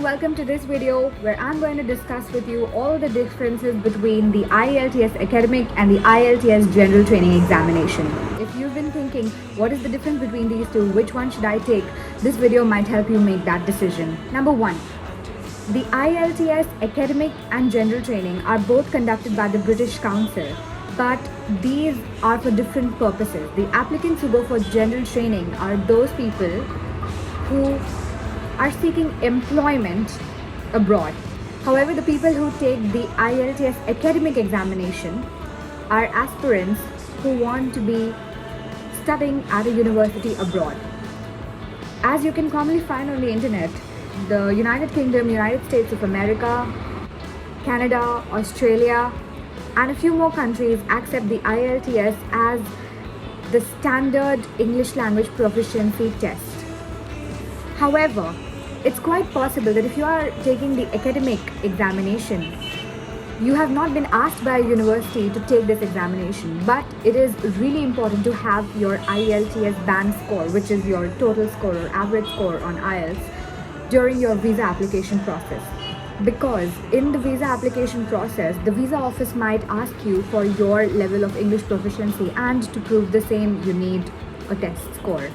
and welcome to this video where I'm going to discuss with you all the differences between the IELTS Academic and the IELTS General Training Examination. If you've been thinking, what is the difference between these two, which one should I take, this video might help you make that decision. Number one, the IELTS Academic and General Training are both conducted by the British Council, but these are for different purposes. The applicants who go for General Training are those people who are seeking employment abroad. However, the people who take the IELTS Academic examination are aspirants who want to be studying at a university abroad. As you can commonly find on the internet, the United Kingdom, United States of America, Canada, Australia, and a few more countries accept the IELTS as the standard English language proficiency test. However, it's quite possible that if you are taking the academic examination, you have not been asked by a university to take this examination, but it is really important to have your IELTS band score, which is your total score or average score on IELTS, during your visa application process. Because in the visa application process, the visa office might ask you for your level of English proficiency, and to prove the same, you need a test score.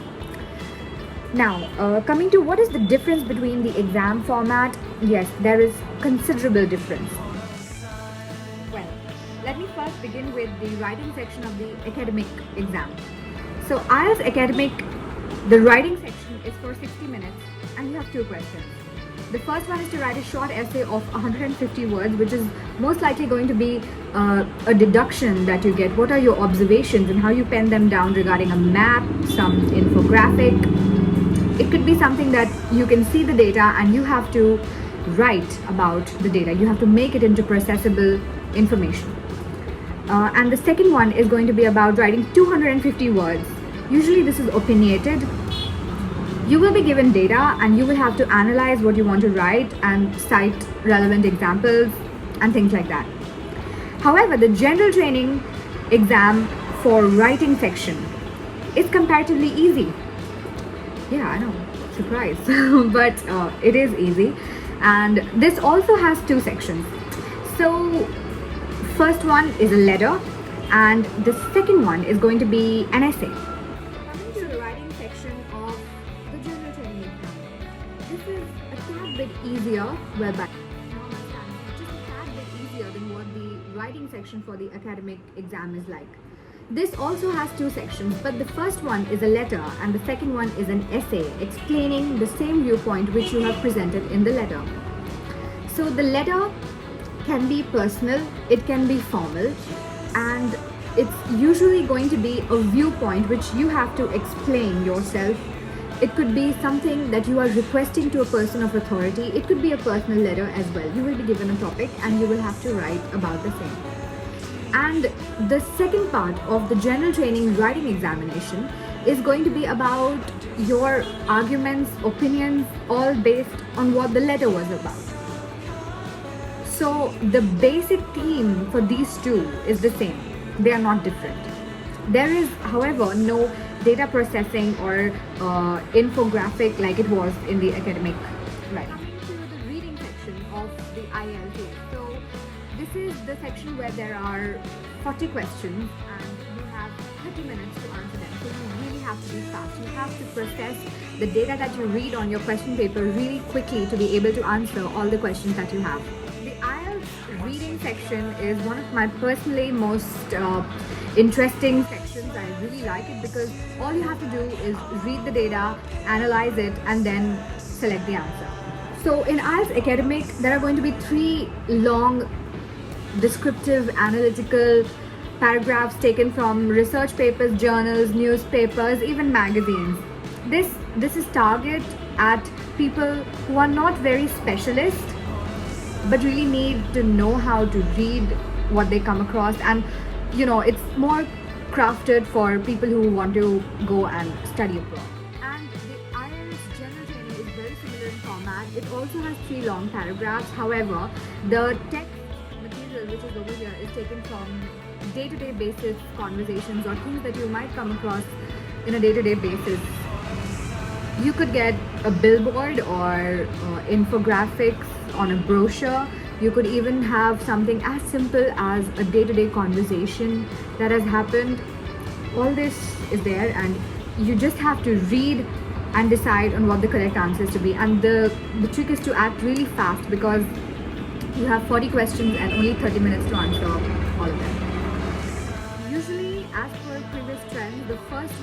Now, coming to what is the difference between the exam format, yes, there is considerable difference. Well, let me first begin with the writing section of the academic exam. So IELTS Academic, the writing section is for 60 minutes and you have two questions. The first one is to write a short essay of 150 words, which is most likely going to be a deduction that you get. What are your observations and how you pen them down regarding a map, some infographic. It could be something that you can see the data and you have to write about the data. You have to make it into processable information. And the second one is going to be about writing 250 words. Usually this is opinionated. You will be given data and you will have to analyze what you want to write and cite relevant examples and things like that. However, the general training exam for writing section is comparatively easy. Yeah, I know, surprise, but it is easy. And this also has two sections. So first one is a letter and the second one is going to be an essay. Coming to the writing section of the general training exam, this is a tad bit easier, well, by normal standards, just a tad bit easier than what the writing section for the academic exam is like. This also has two sections, but the first one is a letter and the second one is an essay explaining the same viewpoint which you have presented in the letter. So the letter can be personal, it can be formal, and it's usually going to be a viewpoint which you have to explain yourself. It could be something that you are requesting to a person of authority. It could be a personal letter as well. You will be given a topic and you will have to write about the same. And the second part of the general training writing examination is going to be about your arguments, opinions, all based on what the letter was about. So the basic theme for these two is the same. They are not different. There is, however, no data processing or infographic like it was in the academic writing. Coming to the reading section of the IELTS. So this is the section where there are 40 questions and you have 30 minutes to answer them. So you really have to be fast. You have to process the data that you read on your question paper really quickly to be able to answer all the questions that you have. The IELTS reading section is one of my personally most interesting sections. I really like it because all you have to do is read the data, analyze it, and then select the answer. So in IELTS Academic, there are going to be 3 long descriptive analytical paragraphs taken from research papers, journals, newspapers, even magazines. This is targeted at people who are not very specialist but really need to know how to read what they come across, and you know, it's more crafted for people who want to go and study abroad. And the IELTS general training is very similar in format. It also has 3 long paragraphs. However, the text material which is over here is taken from day-to-day basis conversations or things that you might come across in a day-to-day basis. You could get a billboard or infographics on a brochure. You could even have something as simple as a day-to-day conversation that has happened. All this is there, and you just have to read and decide on what the correct answer is to be. And the trick is to act really fast, because you have 40 questions and only 30 minutes to answer all of them. Usually, as per previous trends, the first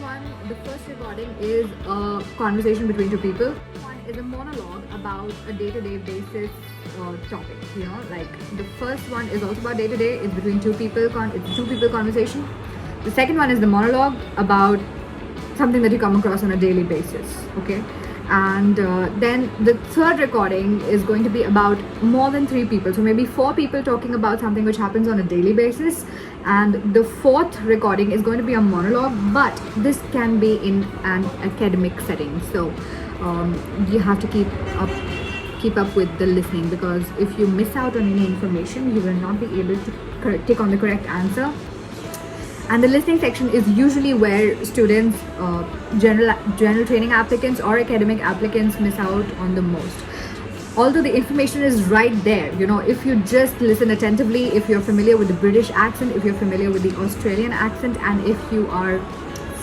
recording is a conversation between two people. One is a monologue about a day-to-day basis topic. Like the first one is also about day-to-day. It's between two people. It's a two-people conversation. The second one is the monologue about something that you come across on a daily basis. Okay. And then the third recording is going to be about more than 3 people, so maybe 4 people talking about something which happens on a daily basis. And the fourth recording is going to be a monologue, but this can be in an academic setting, so you have to keep up with the listening, because if you miss out on any information, you will not be able to take on the correct answer. And the listening section is usually where students, general training applicants or academic applicants miss out on the most. Although the information is right there, if you just listen attentively, if you're familiar with the British accent, if you're familiar with the Australian accent, and if you are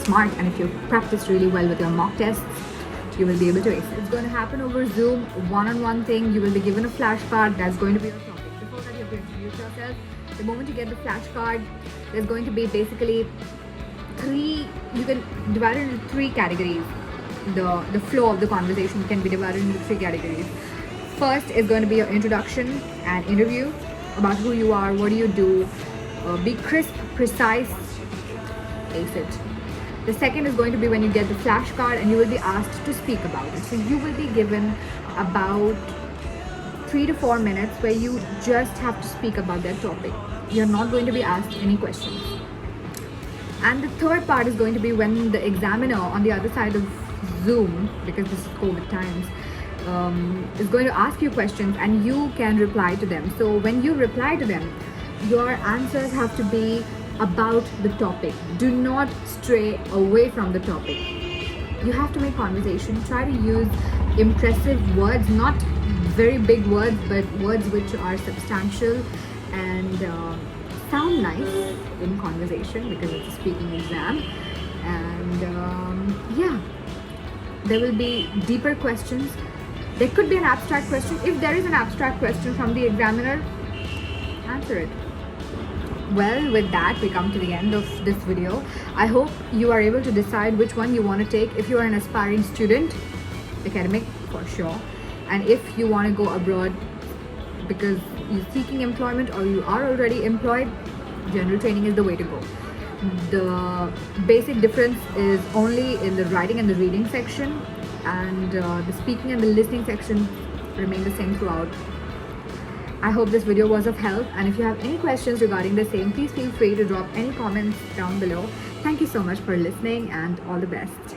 smart and if you practice really well with your mock tests, you will be able to ace it. It's going to happen over Zoom, one-on-one thing. You will be given a flashcard that's going to be your topic. Before that, you have to introduce yourself. The moment you get the flashcard, there's going to be basically 3, you can divide it into 3 categories. The flow of the conversation can be divided into 3 categories. First is going to be your introduction and interview about who you are, what do you do, be crisp, precise, ace it. The second is going to be when you get the flashcard and you will be asked to speak about it. So you will be given about 3 to 4 minutes where you just have to speak about that topic. You're not going to be asked any questions. And the third part is going to be when the examiner on the other side of Zoom, because this is COVID times, is going to ask you questions and you can reply to them. So when you reply to them, your answers have to be about the topic. Do not stray away from the topic. You have to make conversation. Try to use impressive words, not very big words, but words which are substantial and sound nice in conversation, because it's a speaking exam. And yeah, there will be deeper questions. There could be an abstract question. If there is an abstract question from the examiner, answer it. Well, with that, we come to the end of this video. I hope you are able to decide which one you want to take. If you are an aspiring student, academic for sure. And if you want to go abroad because you're seeking employment or you are already employed, general training is the way to go. The basic difference is only in the writing and the reading section, and the speaking and the listening section remain the same throughout. I hope this video was of help, and if you have any questions regarding the same, please feel free to drop any comments down below. Thank you so much for listening, and all the best.